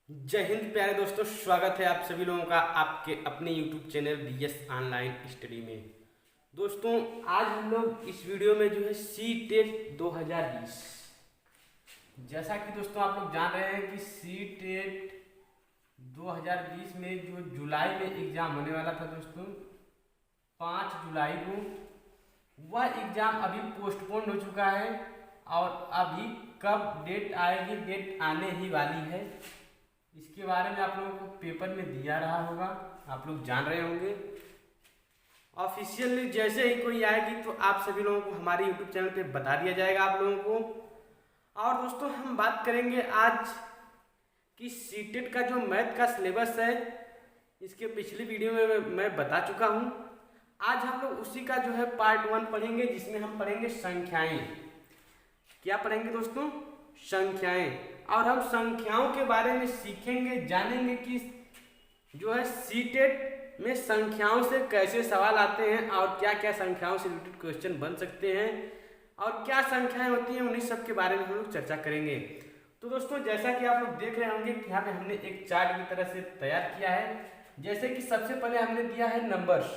जय हिंद प्यारे दोस्तों, स्वागत है आप सभी लोगों का आपके अपने YouTube channel BS online study में। दोस्तों, आज हम लोग इस वीडियो में जो है सी टेट 2020, जैसा कि दोस्तों आप लोग जान रहे हैं कि सी टेट 2020 में जो जुलाई में एग्ज़ाम होने वाला था दोस्तों 5 जुलाई को, वह एग्ज़ाम अभी पोस्टपोन हो चुका है और अभी कब डेट आएगी, डेट आने ही वाली है। इसके बारे में आप लोगों को पेपर में दिया रहा होगा, आप लोग जान रहे होंगे। ऑफिशियली जैसे ही कोई आएगी तो आप सभी लोगों को हमारे यूट्यूब चैनल पे बता दिया जाएगा आप लोगों को। और दोस्तों, हम बात करेंगे आज कि सीटेट का जो मैथ का सिलेबस है, इसके पिछली वीडियो में मैं बता चुका हूँ। आज हम लोग उसी का जो है पार्ट 1 पढ़ेंगे, जिसमें हम पढ़ेंगे संख्याएं। क्या पढ़ेंगे दोस्तों? संख्याएं। और हम संख्याओं के बारे में सीखेंगे, जानेंगे कि जो है सीटेट में संख्याओं से कैसे सवाल आते हैं और क्या क्या संख्याओं से रिलेटेड क्वेश्चन बन सकते हैं और क्या संख्याएं होती हैं, उन्हीं सब के बारे में हम लोग चर्चा करेंगे। तो दोस्तों, जैसा कि आप लोग देख रहे होंगे कि यहाँ पे हमने एक चार्ट की तरह से तैयार किया है। जैसे कि सबसे पहले हमने दिया है नंबर्स।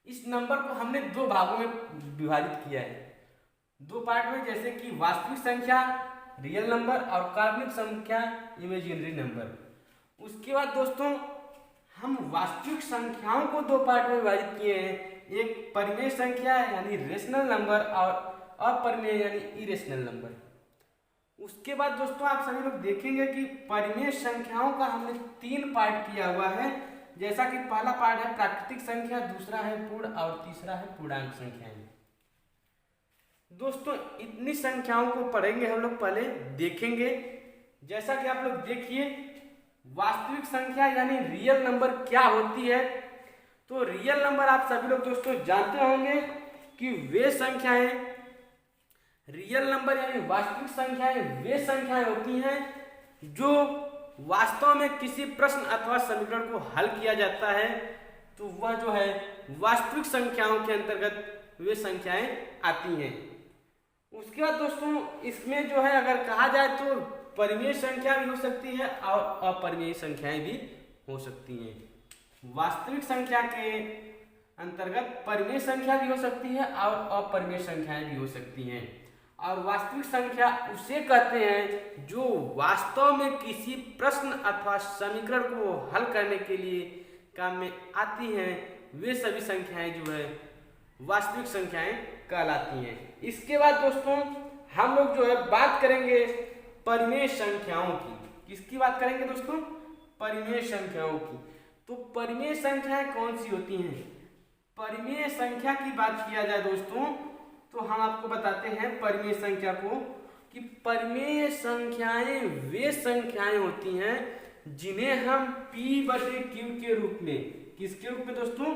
इस नंबर को हमने दो भागों में विभाजित किया है, दो पार्ट में, जैसे कि वास्तविक संख्या रियल नंबर और काल्पनिक संख्या इमेजिनरी नंबर। उसके बाद दोस्तों, हम वास्तविक संख्याओं को दो पार्ट में विभाजित किए हैं, एक परिमेय संख्या यानी रेशनल नंबर और अपरिमेय यानी इरेशनल नंबर। उसके बाद दोस्तों, आप सभी लोग देखेंगे कि परिमेय संख्याओं का हमने 3 पार्ट किया हुआ है। जैसा कि पहला पार्ट है प्राकृतिक संख्या, दूसरा है पूर्ण और तीसरा है पूर्णांक संख्याएं। दोस्तों, इतनी संख्याओं को पढ़ेंगे हम लोग, पहले देखेंगे। जैसा कि आप लोग देखिए, वास्तविक संख्या यानी रियल नंबर क्या होती है। तो रियल नंबर आप सभी लोग दोस्तों जानते होंगे कि वे संख्याएं, रियल नंबर यानी वास्तविक संख्याएं वे संख्याएं होती हैं जो वास्तव में किसी प्रश्न अथवा समीकरण को हल किया जाता है, तो वह जो है वास्तविक संख्याओं के अंतर्गत वे संख्याएं आती हैं। उसके बाद दोस्तों, इसमें जो है अगर कहा जाए तो परिमेय संख्या भी हो सकती है और अपरिमेय संख्याएं भी हो सकती हैं। वास्तविक संख्या के अंतर्गत परिमेय संख्या भी हो सकती है और अपरिमेय संख्याएं भी हो सकती हैं। और वास्तविक संख्या उसे कहते हैं जो वास्तव में किसी प्रश्न अथवा समीकरण को हल करने के लिए काम में आती हैं, वे सभी संख्याएं जो है वास्तविक संख्याएं कहलाती हैं। इसके बाद दोस्तों, हम लोग जो है बात करेंगे परिमेय संख्याओं की। किसकी बात करेंगे दोस्तों? परिमेय संख्याओं की। तो परिमेय संख्याएं कौन सी होती हैं? परिमेय संख्या की बात किया जाए दोस्तों, तो हम आपको बताते हैं परिमेय संख्या को कि परिमेय संख्याएं वे संख्याएं होती हैं जिन्हें हम P/Q के रूप में, किसके रूप में दोस्तों?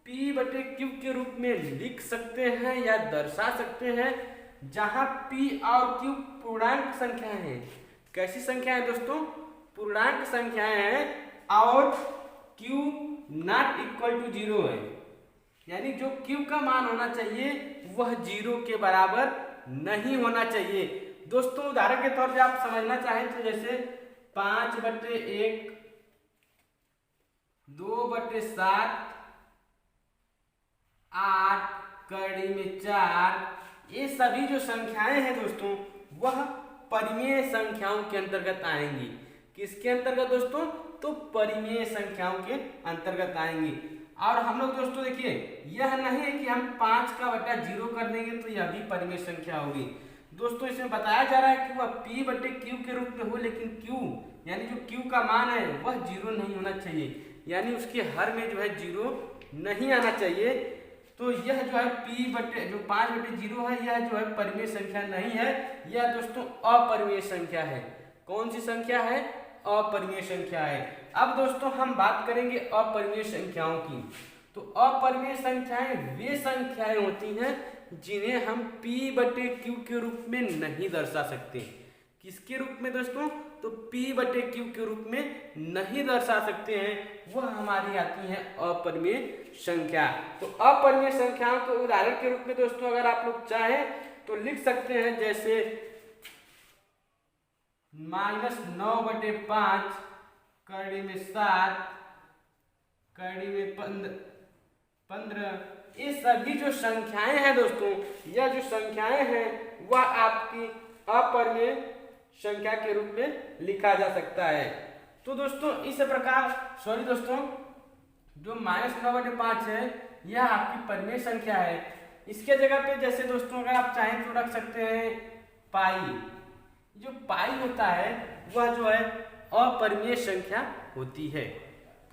P/Q के रूप में लिख सकते हैं या दर्शा सकते हैं, जहां P और Q पूर्णांक संख्याएं हैं। कैसी संख्याएं दोस्तों? पूर्णांक संख्याएं हैं और Q नॉट इक्वल टू 0 है, यानी जो Q का मान होना चाहिए वह 0 के बराबर नहीं होना चाहिए। दोस्तों, उदाहरण के तौर पे आप समझना चाहें तो जैसे 5/1, 2/7, 8 कड़ी में 4, ये सभी जो संख्याएं हैं दोस्तों, वह परिमेय संख्याओं के अंतर्गत आएंगी। किसके अंतर्गत दोस्तों? तो परिमेय संख्याओं के अंतर्गत आएंगी। और हम लोग दोस्तों देखिए, यह नहीं है कि हम 5/0 कर देंगे तो यह भी परिमेय संख्या होगी। दोस्तों, इसमें बताया जा रहा है कि वह P/Q के रूप में हो, लेकिन Q यानी जो Q का मान है वह 0 नहीं होना चाहिए, यानी उसके हर में जो है 0 नहीं आना चाहिए। तो यह जो है जो 5/0 है, यह जो है परिमेय संख्या नहीं है, यह दोस्तों अपरिमेय संख्या है। कौन सी संख्या है? अपरिमेय संख्या है। अब दोस्तों, हम बात करेंगे अपरिमेय संख्याओं की। तो अपरिमेय संख्याएं वे संख्याएं होती हैं जिन्हें हम P/Q के रूप में नहीं दर्शा सकते। किसके रूप में दोस्तों? तो P/Q के रूप में नहीं दर्शा सकते हैं, वह हमारी आती है अपरिमेय संख्या। तो अपरिमेय संख्याओं के उदाहरण के रूप में दोस्तों अगर आप लोग चाहें तो लिख सकते हैं, जैसे -9/5 कड़ी में 7 कड़ी में 15। ये सभी जो संख्याएं हैं दोस्तों, यह जो संख्याएं हैं वह आपकी अपरिमेय संख्या के रूप में लिखा जा सकता है। तो दोस्तों इस प्रकार दोस्तों जो -9/5 है यह आपकी परिमेय संख्या है। इसके जगह पे जैसे दोस्तों अगर आप चाहें तो रख सकते हैं पाई। जो पाई होता है वह जो है अपरिमेय संख्या होती है।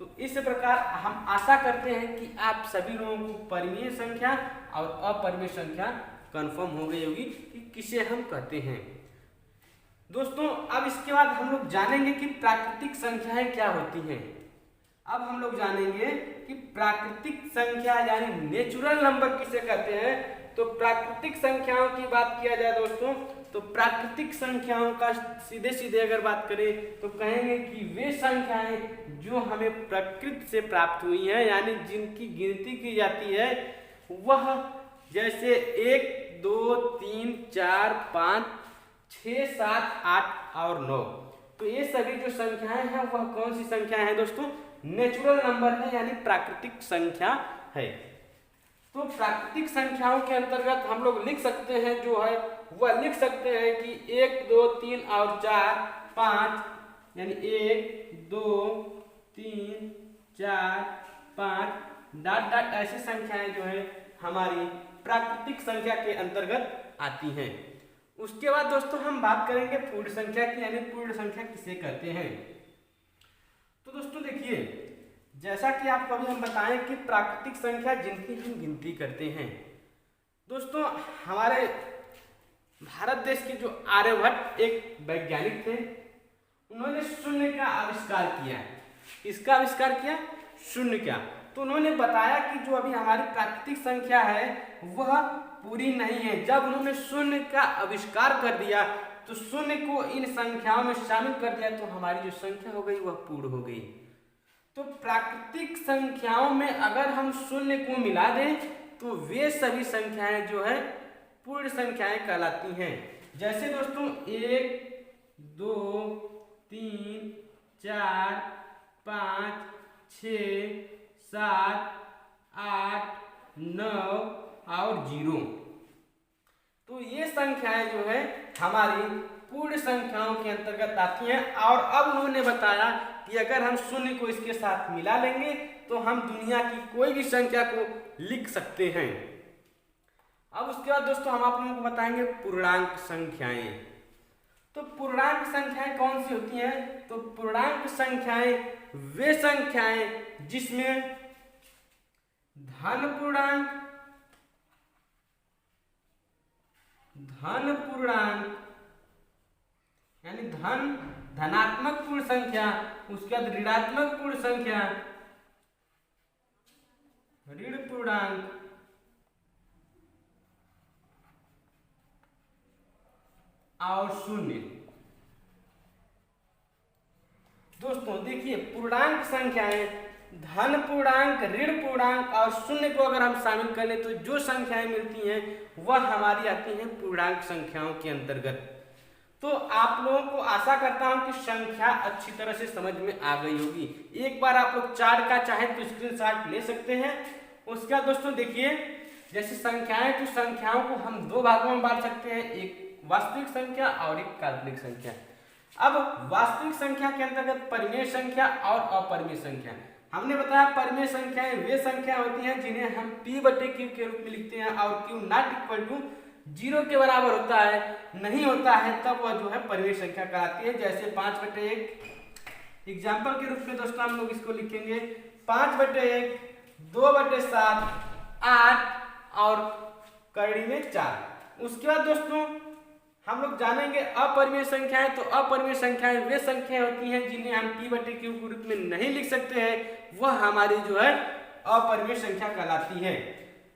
तो इस प्रकार हम आशा करते हैं कि आप सभी लोगों को परिमेय संख्या और अपरिमेय संख्या कंफर्म हो गई होगी कि किसे हम कहते हैं। दोस्तों अब इसके बाद हम लोग जानेंगे कि प्राकृतिक संख्याएं क्या होती हैं। अब हम लोग जानेंगे कि प्राकृतिक संख्या यानी नेचुरल नंबर किसे कहते हैं। तो प्राकृतिक संख्याओं की बात किया जाए दोस्तों, तो प्राकृतिक संख्याओं का सीधे सीधे अगर बात करें तो कहेंगे कि वे संख्याएं जो हमें प्रकृति से प्राप्त हुई हैं, यानी जिनकी गिनती की जाती है, वह जैसे 1 2 3 4 5 6 7 8 और 9। तो ये सभी जो संख्याएं हैं वह कौन सी संख्या है दोस्तों, नेचुरल नंबर है यानी प्राकृतिक संख्या है। तो प्राकृतिक संख्याओं के अंतर्गत हम लोग लिख सकते हैं जो है वह लिख सकते हैं कि 1 2 3 और 4 5 यानी 1 2 3 4 5 डॉट डॉट ऐसी संख्याएं जो है हमारी प्राकृतिक संख्या के अंतर्गत आती हैं। उसके बाद दोस्तों हम बात करेंगे पूर्ण संख्या की, यानी पूर्ण संख्या किसे कहते हैं। तो दोस्तों देखिए, जैसा कि आपको अभी हम बताएं कि प्राकृतिक संख्या जिनकी हम गिनती करते हैं। दोस्तों हमारे भारत देश के जो आर्यभट्ट एक वैज्ञानिक थे, उन्होंने शून्य का आविष्कार किया। इसका आविष्कार किया शून्य का। तो उन्होंने बताया कि जो अभी हमारी प्राकृतिक संख्या है वह पूरी नहीं है। जब उन्होंने शून्य का आविष्कार कर दिया तो शून्य को इन संख्याओं में शामिल कर दिया तो हमारी जो संख्या हो गई वह पूर्ण हो गई। तो प्राकृतिक संख्याओं में अगर हम शून्य को मिला दें तो वे सभी संख्याएं जो है पूर्ण संख्याएं कहलाती हैं। जैसे दोस्तों 1 2 3 4 5 6 7 8 9 और 0। तो ये संख्याएं जो है हमारी पूर्ण संख्याओं के अंतर्गत आती हैं। और अब उन्होंने बताया कि अगर हम शून्य को इसके साथ मिला लेंगे तो हम दुनिया की कोई भी संख्या को लिख सकते हैं। अब उसके बाद दोस्तों हम आप लोगों को बताएंगे पूर्णांक संख्याएं। तो पूर्णांक संख्याएं कौन सी होती हैं। तो पूर्णांक संख्याएं वे संख्याएं जिसमें धन पूर्णांक यानी धनात्मक पूर्ण संख्या, उसके बाद ऋणात्मक पूर्ण संख्या, ऋण पूर्णांक और शून्य। दोस्तों देखिए, पूर्णांक संख्याएं धन पूर्णांक, ऋण पूर्णांक और शून्य को अगर हम शामिल कर लें तो जो संख्याएं मिलती हैं वह हमारी आती हैं पूर्णांक संख्याओं के अंतर्गत। तो आप लोगों को आशा करता हूं कि संख्या अच्छी तरह से समझ में आ गई होगी। एक बार आप लोग चार्ट का चाहे तो स्क्रीनशॉट ले सकते हैं। उसके बाद दोस्तों देखिए, जैसे संख्याएं, तो संख्याओं को हम दो भागों में बांट सकते हैं, एक वास्तविक संख्या और एक काल्पनिक संख्या। अब वास्तविक संख्या के अंतर्गत परिमेय संख्या और अपरिमेय संख्या। हमने बताया परिमेय संख्याएं वे संख्या होती हैं जिन्हें हम p/q के रूप में लिखते हैं और q नॉट इक्वल टू 0 के बराबर होता है, नहीं होता है, तब वह जो है परिमेय संख्या कहलाती है। जैसे 5/1 एग्जाम्पल के रूप में दोस्तों हम लोग इसको लिखेंगे 5/1 2/7 8 और कड़ी में 4। उसके बाद दोस्तों हम लोग जानेंगे अपरिमेय संख्याएं। तो अपरिमेय संख्याएं वे संख्याएं होती हैं जिन्हें हम p/q के रूप में नहीं लिख सकते हैं, वह हमारी जो है अपरिमेय संख्या कहलाती है।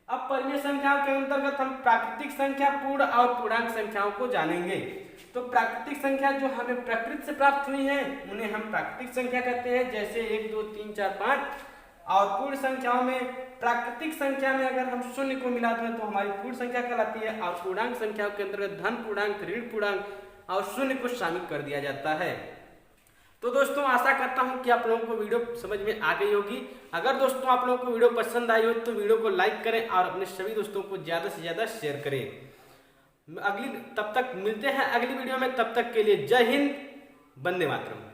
अब परिमेय संख्याओं के अंतर्गत हम प्राकृतिक संख्या, पूर्ण और पूर्णांक संख्याओं को जानेंगे। तो प्राकृतिक संख्या जो हमें प्रकृति से प्राप्त हुई है उन्हें हम प्राकृतिक संख्या कहते हैं, जैसे 1 2 3 4 5। और पूर्ण संख्याओं में प्राकृतिक संख्या में अगर हम शून्य को मिला दें तो हमारी पूर्ण संख्या कहलाती है। और पूर्णांक संख्याओं के अंतर्गत धन पूर्णांक, ऋण पूर्णांक और शून्य को शामिल कर दिया जाता है। तो दोस्तों आशा करता हूं कि आप लोगों को वीडियो समझ में आ गई होगी। अगर दोस्तों आप लोगों को वीडियो पसंद आई हो तो वीडियो को लाइक करें और अपने सभी दोस्तों को ज़्यादा से ज़्यादा शेयर करें। तब तक मिलते हैं अगली वीडियो में, तब तक के लिए जय हिंद, वंदे मातरम।